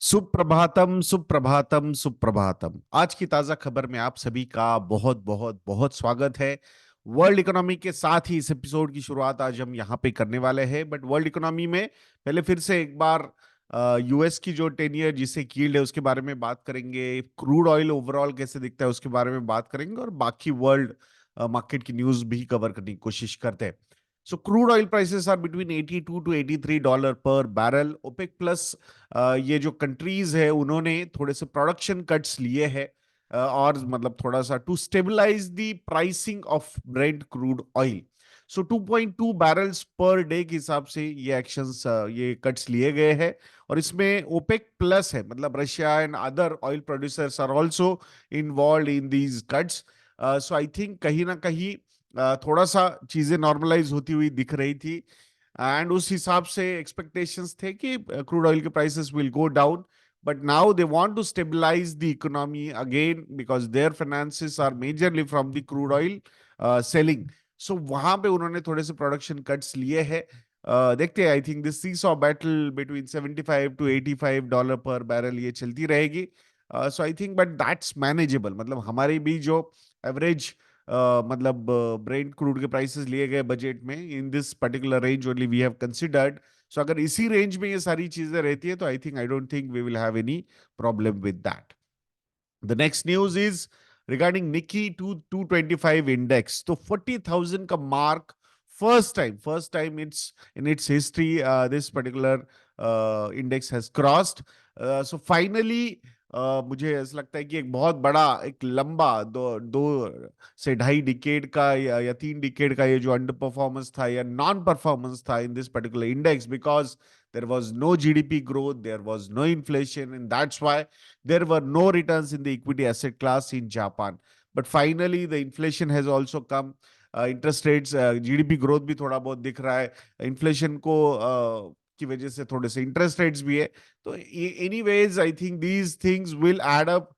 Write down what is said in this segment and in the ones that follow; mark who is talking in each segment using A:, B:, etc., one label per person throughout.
A: सुप्रभातम सुप्रभातम सुप्रभातम। आज की ताजा खबर में आप सभी का बहुत बहुत बहुत स्वागत है। वर्ल्ड इकोनॉमी के साथ ही इस एपिसोड की शुरुआत आज हम यहाँ पे करने वाले हैं। बट वर्ल्ड इकोनॉमी में पहले फिर से एक बार यूएस की जो 10 ईयर जिसे कील्ड है उसके बारे में बात करेंगे। क्रूड ऑयल ओवरऑल कैसे दिखता है उसके बारे में बात करेंगे और बाकी वर्ल्ड मार्केट की न्यूज भी कवर करने की कोशिश करते हैं। So crude oil prices are between 82 to $83 per barrel. OPEC plus ये जो कंट्रीज है उन्होंने थोड़े से प्रोडक्शन कट्स लिए हैं और मतलब थोड़ा सा to stabilise the pricing of Brent crude oil. So 2.2 barrels per day के हिसाब से ये एक्शंस ये कट्स लिए गए हैं और इसमें ओपेक प्लस है, मतलब Russia and other oil producers are also involve in these cuts. So I think कहीं ना कहीं थोड़ा सा चीजें नॉर्मलाइज होती हुई दिख रही थी एंड उस हिसाब से एक्सपेक्टेशंस थे कि क्रूड ऑयल के prices will go down. But now they want to stabilise the economy again because their finances are majorly from the crude oil selling. So वहां पे उन्होंने थोड़े से प्रोडक्शन कट्स लिए हैं। देखते हैं, I think this seesaw battle between 75 to $85 पर बैरल ये चलती रहेगी। So I think but that's manageable, मतलब हमारी भी जो एवरेज मतलब ब्रेंट क्रूड के प्राइसेस लिए गए बजट में in this particular range only we have considered. So अगर इसी रेंज में ये सारी चीजें रहती है तो I don't think we will have any problem with that. The next news is regarding Nikkei 225 index. तो 40,000 का mark first time it's in its history this particular index has crossed. So finally मुझे ऐसा लगता है कि एक बहुत बड़ा एक लंबा दो दो से ढाई डिकेड का या 3 डिकेड का ये जो अंडर परफॉर्मेंस था या नॉन परफॉर्मेंस था इन this particular index, because there was no GDP growth, there was no inflation, and that's why there were no returns in the equity asset class in Japan. But finally the inflation has also come, interest rates, GDP growth भी थोड़ा बहुत दिख रहा है, inflation को की वजह से थोड़े से इंटरेस्ट रेट्स भी है। तो anyways I think these things will add up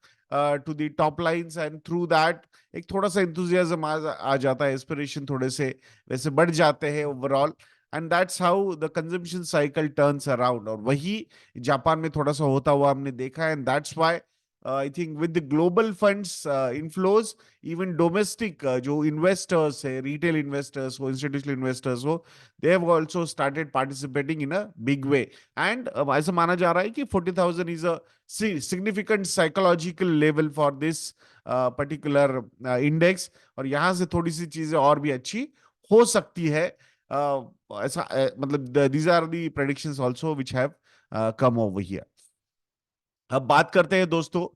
A: to the top lines and through that एक थोड़ा सा एंथुजियाज्म आ जाता है, एस्पिरेशन थोड़े से वैसे बढ़ जाते हैं overall. And that's how the consumption cycle turns around, और वही जापान में थोड़ा सा होता हुआ हमने देखा है। And that's why I think with the global funds inflows, even domestic जो इन्वेस्टर्स है, रिटेल इन्वेस्टर्स हो, इंस्टीट्यूशनल इन्वेस्टर्स हो, they have also started participating in a big way. And ऐसा माना जा रहा है कि 40,000 is a significant psychological level for this particular index, और यहाँ से थोड़ी सी चीजें और भी अच्छी हो सकती है। ऐसा मतलब these are the predictions also which have come over here. अब बात करते हैं दोस्तों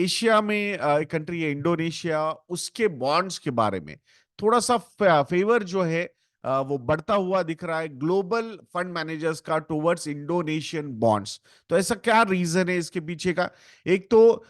A: एशिया में एक कंट्री है इंडोनेशिया, उसके बॉन्ड्स के बारे में। थोड़ा सा फेवर जो है वो बढ़ता हुआ दिख रहा है ग्लोबल फंड मैनेजर्स का टुवर्ड्स इंडोनेशियन बॉन्ड्स। तो ऐसा क्या रीजन है इसके पीछे का? एक तो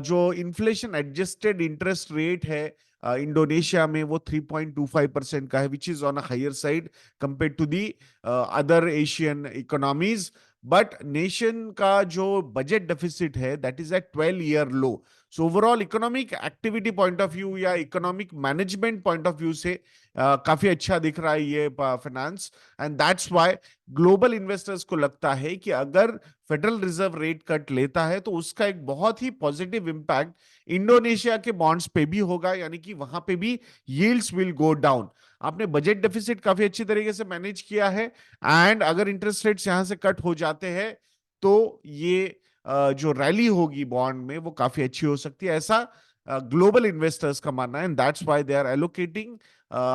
A: जो इन्फ्लेशन एडजस्टेड इंटरेस्ट रेट है इंडोनेशिया में वो 3.25% का है, which is on a higher side compare to the other Asian economies. But nation का जो बजट डेफिसिट है that is at 12 year low. So overall economic activity point of view या economic management point of view से काफी अच्छा दिख रहा है ये finance. And that's why global investors को लगता है कि अगर फेडरल रिजर्व रेट कट लेता है तो उसका एक बहुत ही पॉजिटिव इंपैक्ट इंडोनेशिया के बॉन्ड्स पे भी होगा, यानी कि वहां पे भी यील्ड्स विल गो डाउन। आपने बजट डेफिसिट काफी अच्छी तरीके से मैनेज किया है एंड अगर इंटरेस्ट रेट्स यहां से कट हो जाते हैं तो ये जो रैली होगी बॉन्ड में वो काफी अच्छी हो सकती है, ऐसा ग्लोबल इन्वेस्टर्स का मानना है। And that's why they are allocating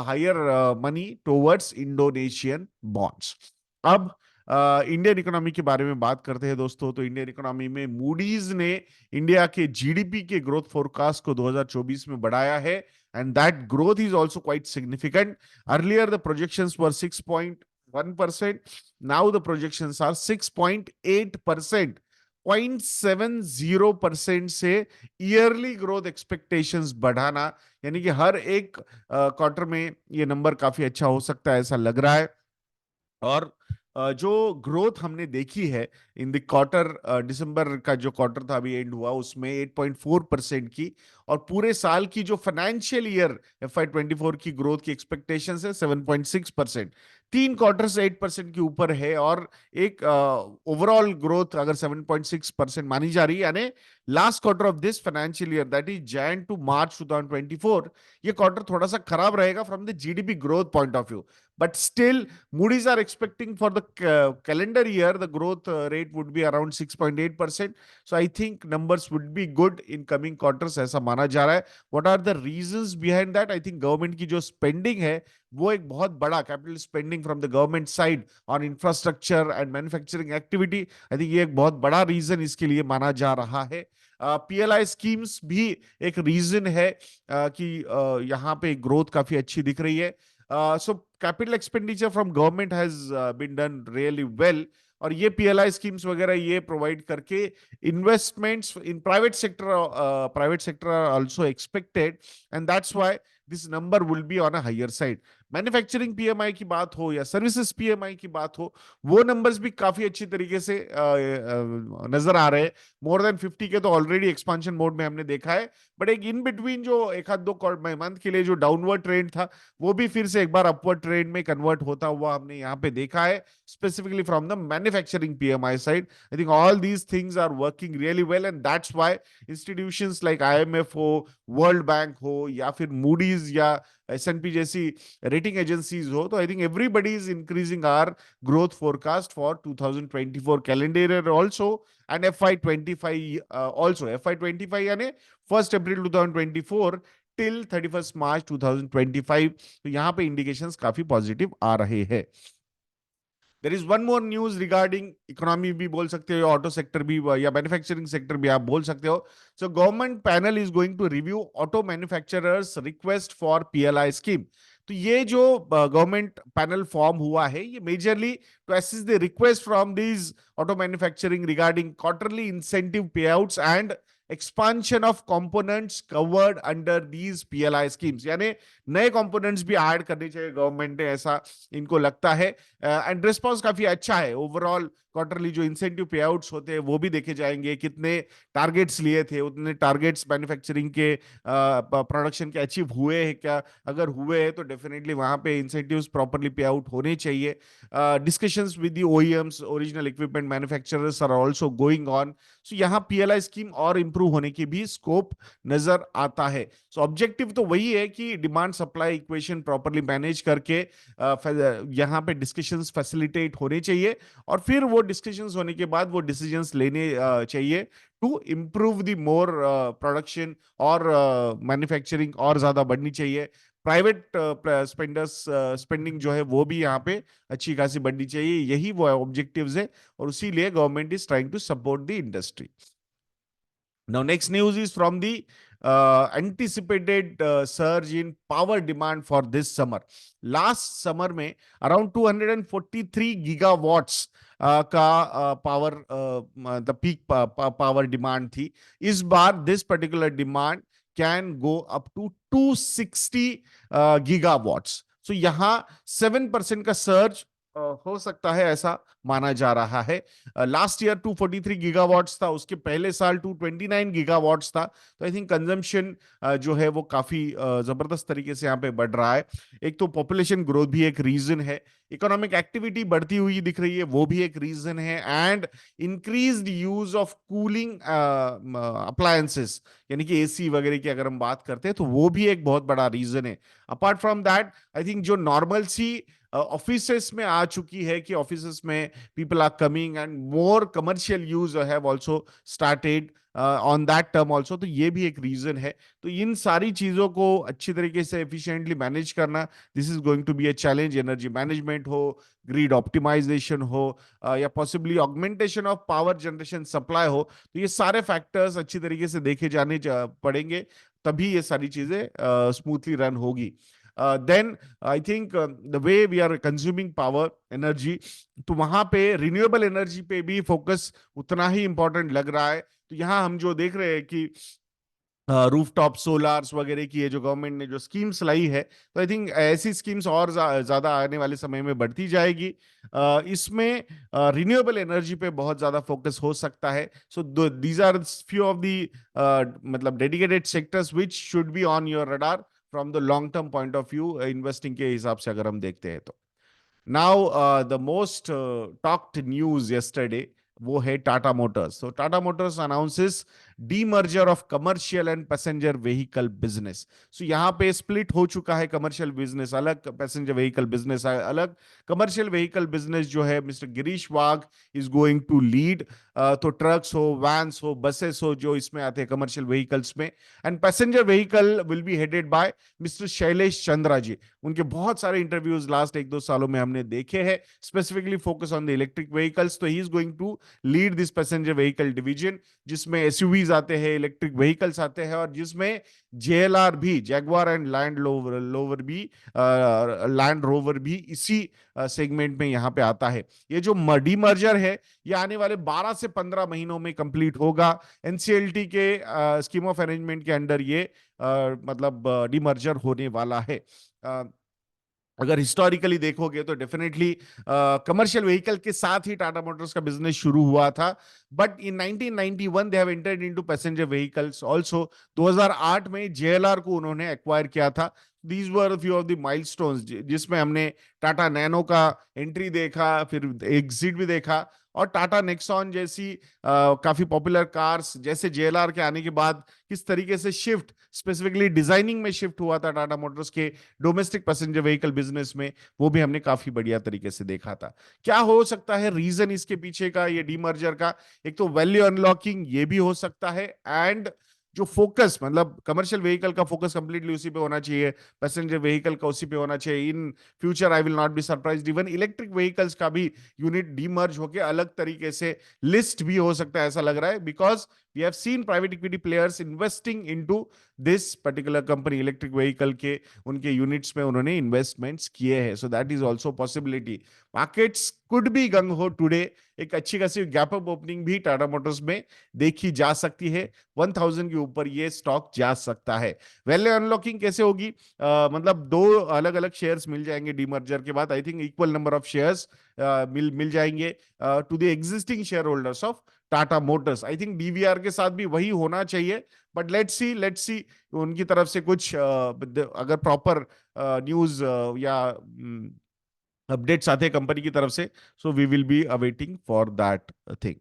A: higher money towards Indonesian bonds. अब इंडियन इकोनॉमी के बारे में बात करते हैं दोस्तों। तो इंडियन इकोनॉमी में मूडीज ने इंडिया के जीडीपी के ग्रोथ फोरकास्ट को 2024 में बढ़ाया है and that growth is also quite significant. Earlier the projections were 6.1%, now the projections are 6.8%। 0.70% से ईयरली ग्रोथ एक्सपेक्टेशंस बढ़ाना, यानी कि हर एक क्वार्टर में ये नंबर काफी अच्छा हो सकता है ऐसा लग रहा है। और जो ग्रोथ हमने देखी है इन द क्वार्टर, दिसंबर का जो क्वार्टर था अभी एंड हुआ उसमें 8.4% की, और पूरे साल की जो फाइनेंशियल ईयर FY24 की ग्रोथ की एक्सपेक्टेशन है 7.6%। 3 क्वार्टर्स 8% के ऊपर है, और एक ओवरऑल ग्रोथ अगर 7.6% मानी जा रही है, यानी last quarter of this financial year, that is Jan to March 2024, ये क्वार्टर थोड़ा सा खराब रहेगा from the GDP growth point of view. But still, Moody's are expecting for the calendar year, the growth rate would be around 6.8%. So I think numbers would be good in coming quarters, ऐसा माना जा रहा है. What are the reasons behind that? I think government की जो spending है, वो एक बहुत बड़ा capital spending from the government side on infrastructure and manufacturing activity. I think ये एक बहुत बड़ा reason इसके लिए माना जा रहा है. PLI स्कीम्स भी एक रीजन है कि यहाँ पे ग्रोथ काफी अच्छी दिख रही है. So capital expenditure from government has been done really well, और ये PLI स्कीम्स वगैरह ये प्रोवाइड करके investments in private sector are also expected, and that's why this number will be on a higher side. Manufacturing PMI की बात हो या services PMI की बात हो, वो नंबर्स भी काफी अच्छी तरीके से नजर आ रहे हैं. मोर देन 50 के तो ऑलरेडी एक्सपांशन मोड में हमने देखा है, बट एक इन बिटवीन जो एक आध दो मंथ के लिए जो डाउनवर्ड ट्रेंड था, वो भी फिर से एक बार अपवर्ड ट्रेंड में कन्वर्ट होता हुआ हमने यहाँ पे देखा है, specifically from the manufacturing PMI side. I think all these things are working really well, and that's why institutions like IMF हो, वर्ल्ड बैंक हो, या फिर मूडीज या एसएनपी जैसी रेटिंग एजेंसीज हो, तो I think everybody is increasing our growth forecast for 2024 calendar year also, and FY25 also. FY25 यानी 1 अप्रैल 2024 till 31 मार्च 2025. तो यहाँ पे इंडिकेशंस काफी पॉजिटिव आ रहे हैं. There is one more news regarding economy भी बोल सकते हो, ऑटो सेक्टर भी या मैन्युफैक्चरिंग सेक्टर भी आप बोल सकते हो. So government panel is going to review auto manufacturers request for PLI scheme. तो ये जो गवर्नमेंट पैनल फॉर्म हुआ है, ये majorly to assist the request from these auto manufacturing regarding quarterly incentive pay outs and expansion of components covered under these PLI schemes. यानी नए components भी add करने चाहिए गवर्नमेंट ने, ऐसा इनको लगता है. एंड रिस्पॉन्स काफी अच्छा है. ओवरऑल क्वार्टरली जो इंसेंटिव पे आउट्स होते हैं वो भी देखे जाएंगे, कितने टारगेट्स लिए थे, उतने टारगेट्स मैन्युफैक्चरिंग के प्रोडक्शन के अचीव हुए हैं क्या, अगर हुए हैं तो डेफिनेटली वहां पे इंसेंटिव्स प्रॉपरली पे आउट होने चाहिए. Discussions with the OEMs, original equipment manufacturers are also going on. So यहाँ पीएलआई स्कीम और इंप्रूव होने की भी स्कोप नजर आता है. सो ऑब्जेक्टिव तो वही है कि demand supply equation properly manage करके यहाँ पे डिस्कशंस फैसिलिटेट होने चाहिए, और फिर वो डिस्कशंस होने के बाद वो डिसीजंस लेने चाहिए to improve the more production, और मैन्युफैक्चरिंग और ज्यादा बढ़नी चाहिए. प्राइवेट स्पेंडर्स स्पेंडिंग जो है वो भी यहाँ पे अच्छी खासी बढ़नी चाहिए. यही वो ऑब्जेक्टिव्स है, और उसी लिए government is trying to support the industry. Now, next news is from the anticipated surge in power demand for this summer. Last summer में around 243 gigawatts का power the peak power demand थी. इस बार this particular demand can go up to 260 gigawatts. So यहाँ 7% का surge हो सकता है, ऐसा माना जा रहा है. लास्ट ईयर 243 गीगावाट्स था, उसके पहले साल 229 गीगावाट्स था. तो आई थिंक कंजम्पशन जो है वो काफी जबरदस्त तरीके से यहाँ पे बढ़ रहा है. एक तो पॉपुलेशन ग्रोथ भी एक रीजन है, इकोनॉमिक एक्टिविटी बढ़ती हुई दिख रही है, वो भी एक रीजन है, and increased use of cooling appliances यानी कि एसी वगैरह की अगर हम बात करते हैं तो वो भी एक बहुत बड़ा रीजन है. Apart from that, I think जो नॉर्मल सी ऑफिसेस में आ चुकी है कि ऑफिसेस में people are coming and more commercial use have also started on that term also, तो ये भी एक रीजन है. तो इन सारी चीजों को अच्छी तरीके से एफिशिएंटली मैनेज करना, this is going to be a challenge. Energy management हो, ग्रिड ऑप्टिमाइजेशन हो, या possibly augmentation of power generation supply हो, तो ये सारे फैक्टर्स अच्छी तरीके से देखे जाने पड़ेंगे, तभी ये सारी चीजें स्मूथली रन होगी. Then I think the way we are consuming power energy, तो वहां पे रिन्यूएबल एनर्जी पे भी फोकस उतना ही इंपॉर्टेंट लग रहा है. तो यहाँ हम जो देख रहे हैं कि रूफटॉप सोलार्स वगैरह की है जो गवर्नमेंट ने जो स्कीम्स लाई है, तो आई थिंक ऐसी स्कीम्स और ज्यादा आने वाले समय में बढ़ती जाएगी. इसमें रिन्यूएबल एनर्जी पे बहुत ज्यादा फोकस हो सकता है. So these are few of the मतलब dedicated sectors which should be on your radar from the long term point of view, investing के हिसाब से अगर हम देखते हैं तो. Now, the most talked news yesterday वो है Tata Motors. So Tata Motors announces demerger of commercial and passenger vehicle business. So यहाँ पे स्प्लिट हो चुका है. कमर्शियल बिजनेस अलग, पैसेंजर व्हीकल बिजनेस अलग. कमर्शियल व्हीकल बिजनेस जो है mister Girish Wagh is going to lead. तो ट्रक्स हो, वैन्स हो, बसेस हो, जो इसमें आते हैं कमर्शियल व्हीकल्स में. And passenger vehicle will be headed by mister Shailesh Chandra ji. उनके बहुत सारे इंटरव्यूज लास्ट 1-2 सालों में हमने देखे हैं, specifically focus on the electric vehicles. तो he is going to lead this passenger vehicle division, जिसमें एसयूवीज आते हैं, इलेक्ट्रिक व्हीकल्स आते हैं, और जिसमें जेएलआर भी, जैगवार एंड लैंड रोवर भी, लैंड रोवर भी इसी सेगमेंट में यहाँ पे आता है. ये जो डी मर्जर है ये आने वाले 12 से 15 महीनों में कंप्लीट होगा. एनसीएलटी के स्कीम ऑफ अरेंजमेंट के अंडर ये मतलब डीमर्जर होने वाला है. अगर हिस्टोरिकली देखोगे तो डेफिनेटली कमर्शियल व्हीकल के साथ ही टाटा मोटर्स का बिजनेस शुरू हुआ था. But in 1991 they have entered into passenger vehicles also. 2008 में जेएलआर को उन्होंने एक्वायर किया था. These were few of the milestones जिसमें हमने टाटा नैनो का एंट्री देखा, फिर एग्जिट भी देखा, और टाटा नेक्सॉन जैसी काफी पॉपुलर कार्स जैसे जेएलआर के आने के बाद किस तरीके से शिफ्ट, स्पेसिफिकली डिजाइनिंग में शिफ्ट हुआ था टाटा मोटर्स के डोमेस्टिक पैसेंजर व्हीकल बिजनेस में, वो भी हमने काफी बढ़िया तरीके से देखा था. क्या हो सकता है रीजन इसके पीछे का, ये डीमर्जर का? एक तो वैल्यू अनलॉकिंग ये भी हो सकता है, एंड जो फोकस, मतलब कमर्शियल व्हीकल का फोकस कंप्लीटली उसी पे होना चाहिए, पैसेंजर व्हीकल का उसी पे होना चाहिए. In future I will not be surprised even electric vehicles का भी यूनिट डीमर्ज होकर अलग तरीके से लिस्ट भी हो सकता है, ऐसा लग रहा है. Because we have seen private equity players investing into this particular company. Electric vehicle के उनके यूनिट्स में उन्होंने इन्वेस्टमेंट्स किए हैं. So that is also possibility. Markets could be gung ho today. एक अच्छी खासी गैप अप ओपनिंग भी टाटा मोटर्स में देखी जा सकती है. 1000 के ऊपर ये स्टॉक जा सकता है. वैल्यू अनलॉकिंग कैसे होगी? मतलब दो अलग अलग शेयर्स मिल जाएंगे डीमर्जर के बाद. I think equal number of shares मिल जाएंगे to the existing shareholders of Tata Motors. I think DVR के साथ भी वही होना चाहिए. बट लेट्स सी उनकी तरफ से कुछ अगर प्रॉपर न्यूज या अपडेट्स आते हैं कंपनी की तरफ से, so we will be awaiting for that thing.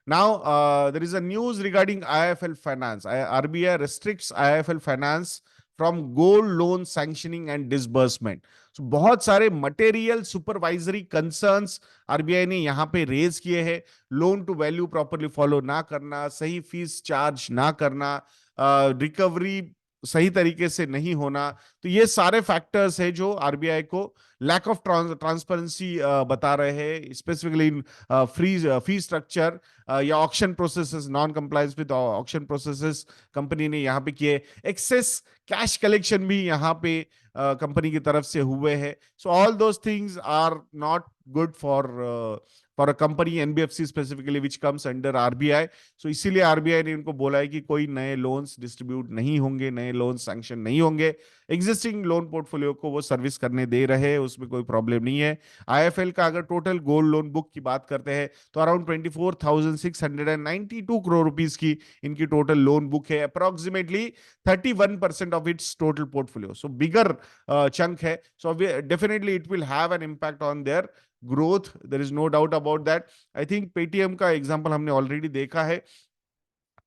A: Now, there is a news regarding IIFL Finance. RBI restricts IIFL Finance from gold loan sanctioning and disbursement. So, बहुत सारे material supervisory concerns RBI ने यहाँ पे raise किए हैं. Loan to value properly follow ना करना, सही फीस चार्ज ना करना, रिकवरी सही तरीके से नहीं होना. तो ये सारे फैक्टर्स है जो आरबीआई को लैक ऑफ ट्रांसपेरेंसी बता रहे हैं, स्पेसिफिकली इन फी स्ट्रक्चर या auction processes, non compliance with auction processes company ने यहाँ पे किए. एक्सेस कैश कलेक्शन भी यहाँ पे कंपनी की तरफ से हुए हैं. So all those things are not good for a company, NBFC specifically which comes under RBI. So इसीलिए आरबीआई ने उनको बोला है कि कोई नए लोन्स डिस्ट्रीब्यूट नहीं होंगे, नए लोन सैंक्शन नहीं होंगे. एग्जिस्टिंग लोन पोर्टफोलियो को वो सर्विस करने दे रहे हैं, उसमें कोई प्रॉब्लम नहीं है. आईएफएल का अगर टोटल गोल्ड लोन बुक की बात करते हैं तो अराउंड 24,692 करोड़ रुपीस की इनकी टोटल लोन बुक है. Approximately 31% of its total portfolio. So bigger chunk है. So definitely it will have an impact on their growth. There is no doubt about that. I think Paytm का example हमने already देखा है.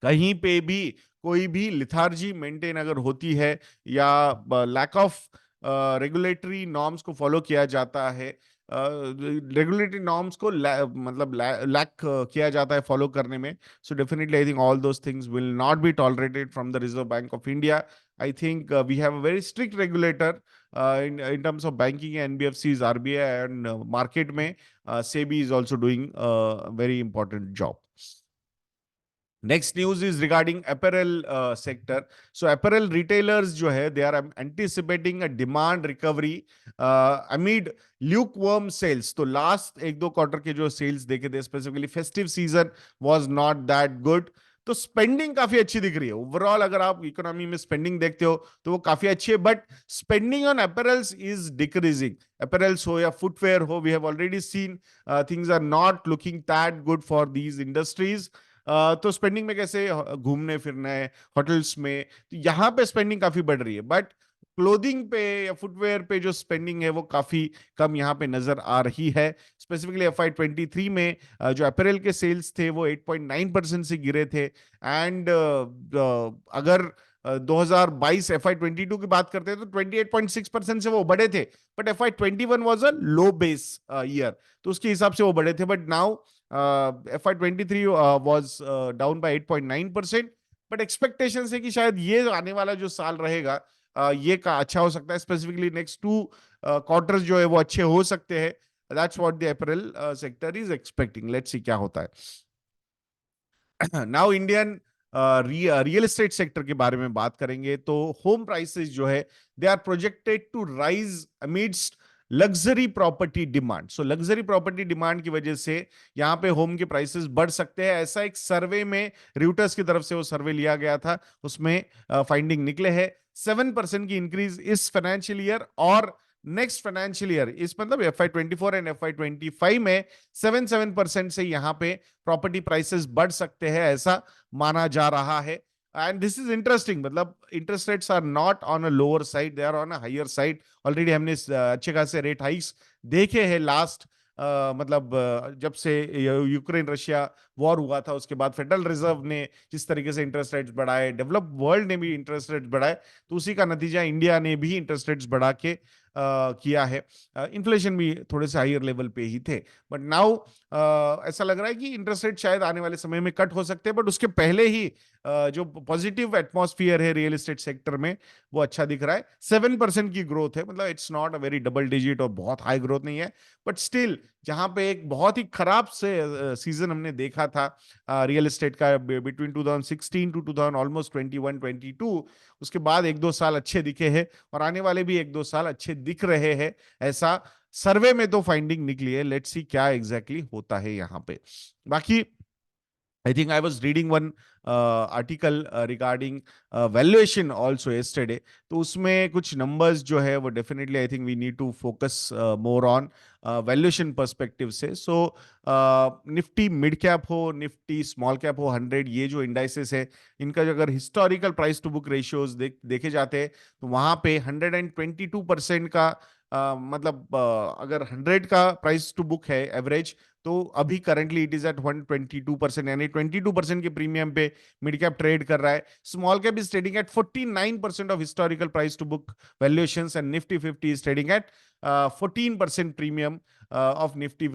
A: कहीं पे भी कोई भी लिथार्जी मेंटेन अगर होती है या लैक ऑफ रेगुलेटरी नॉर्म्स को फॉलो किया जाता है, रेगुलेटरी नॉर्म्स को मतलब लैक किया जाता है फॉलो करने में, so definitely I think all those things will not be tolerated from the reserve bank of India. I think we have a very strict regulator in terms of banking, NBFCs, RBI, and market में SEBI is also doing a very important job. Next news is regarding apparel sector. So apparel retailers जो है they are anticipating a demand recovery amid lukewarm sales. तो last 1-2 quarter के जो sales देखे थे specifically festive season was not that good. तो spending काफी अच्छी दिख रही है ओवरऑल. अगर आप इकोनॉमी में स्पेंडिंग देखते हो तो वो काफी अच्छी है, but spending on apparels is decreasing. Apparels हो या फुटवेयर हो, we have already seen things are not looking that good for these industries. तो स्पेंडिंग में कैसे, घूमने फिरने, होटल्स में, तो यहाँ पे स्पेंडिंग काफी बढ़ रही है. बट क्लोथिंग पे या फुटवेयर पे जो स्पेंडिंग है वो काफी कम यहाँ पे नजर आ रही है। स्पेसिफिकली FY23 में जो अपेरल के सेल्स थे वो 8.9% से गिरे थे। एंड अगर 2022 FY22 की बात करते हैं तो 28.6% से वो बढ़े थे। But FY21 was a low base year, तो उसके हिसाब से वो बढ़े थे। But now FY23 was down by 8.9%। But expectation है कि शायद ये आने वाला जो साल रहेगा ये का अच्छा हो सकता है। स्पेसिफिकली नेक्स्ट 2 क्वार्टर्स जो है वो अच्छे हो सकते हैं। That's what the apparel sector is expecting. Let's see क्या होता है। Now Indian real estate sector के बारे में बात करेंगे तो होम प्राइसेस जो है they are projected to rise amidst luxury property demand. So luxury property demand की वजह से यहाँ पे होम के प्राइसेस बढ़ सकते हैं। ऐसा एक सर्वे में रियूटर्स की तरफ से वो सर्वे लिया गया था, उसमें फाइंडिंग निकले हैं 7% की इंक्रीज इस फाइनेंशियल ईयर और नेक्स्ट फाइनेंशियल ईयर, इस मतलब FY24 एंड FY25 में 7% से यहाँ पे प्रॉपर्टी प्राइसेस बढ़ सकते हैं, ऐसा माना जा रहा है। एंड दिस इज इंटरेस्टिंग, मतलब interest rates are not on a lower side, they are on a higher side. Already हमने अच्छे खासे रेट हाइक्स देखे हैं लास्ट मतलब जब से यूक्रेन रशिया वॉर हुआ था उसके बाद फेडरल रिजर्व ने जिस तरीके से इंटरेस्ट रेट्स बढ़ाए, डेवलप्ड वर्ल्ड ने भी इंटरेस्ट रेट्स बढ़ाए, तो उसी का नतीजा इंडिया ने भी इंटरेस्ट रेट्स बढ़ा के किया है। इन्फ्लेशन भी थोड़े से हायर लेवल पे ही थे। बट नाउ ऐसा लग रहा है कि इंटरेस्ट रेट शायद आने वाले समय में कट हो सकते हैं, बट उसके पहले ही जो पॉजिटिव एटमॉस्फियर है रियल एस्टेट सेक्टर में वो अच्छा दिख रहा है। 7% की ग्रोथ है, मतलब it's not a very double digit और बहुत हाई ग्रोथ नहीं है। बट स्टिल जहां पे एक बहुत ही खराब से सीजन हमने देखा था रियल एस्टेट का बिटवीन 2016 टू 2000 ऑलमोस्ट 21-22, उसके बाद 1-2 साल अच्छे दिखे हैं और आने वाले भी 1-2 साल अच्छे दिख रहे हैं, ऐसा सर्वे में तो फाइंडिंग निकली है। लेट्स सी क्या एग्जैक्टली होता है यहाँ पे। बाकी I think I was reading one article regarding valuation also yesterday. तो उसमें कुछ numbers जो है वो definitely I think we need to focus more on valuation perspective से. So Nifty mid cap हो, Nifty small cap हो 100, ये जो indices है इनका जो अगर historical price to book ratios देखे जाते हैं तो वहां पे 122% का मतलब अगर 100 का प्राइस टू बुक है एवरेज, तो अभी करंटली इट इज एट 122%, यानी 22% के प्रीमियम पे मिड कैप ट्रेड कर रहा है। Small cap is trading at 49% of historical price to book valuations and Nifty 50 is trading at 14% premium of Nifty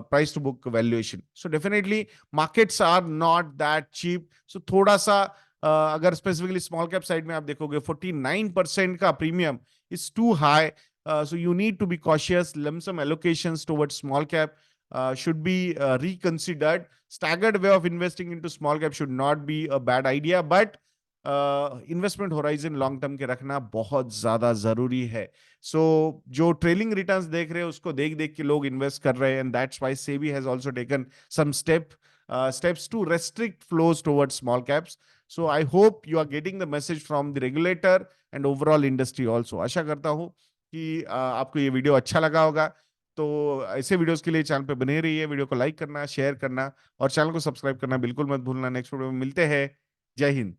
A: price to book valuation. So definitely markets are not that cheap. So थोड़ा सा अगर specifically small cap side में आप देखोगे 49% का premium is too high. So you need to be cautious. Lump sum allocations towards small cap should be reconsidered. Staggered way of investing into small cap should not be a bad idea, but investment horizon long term के रखना बहुत ज्यादा जरूरी है। सो जो trailing returns देख रहे हैं उसको देख देख के लोग इन्वेस्ट कर रहे हैं, and that's why SEBI has also taken some steps to restrict flows towards small caps. So I hope you are getting the message from the regulator and overall industry also. आशा करता हूँ कि आपको ये वीडियो अच्छा लगा होगा। तो ऐसे वीडियोस के लिए चैनल पे बने रहिए, वीडियो को लाइक करना, शेयर करना और चैनल को सब्सक्राइब करना बिल्कुल मत भूलना। नेक्स्ट वीडियो में मिलते हैं। जय हिंद।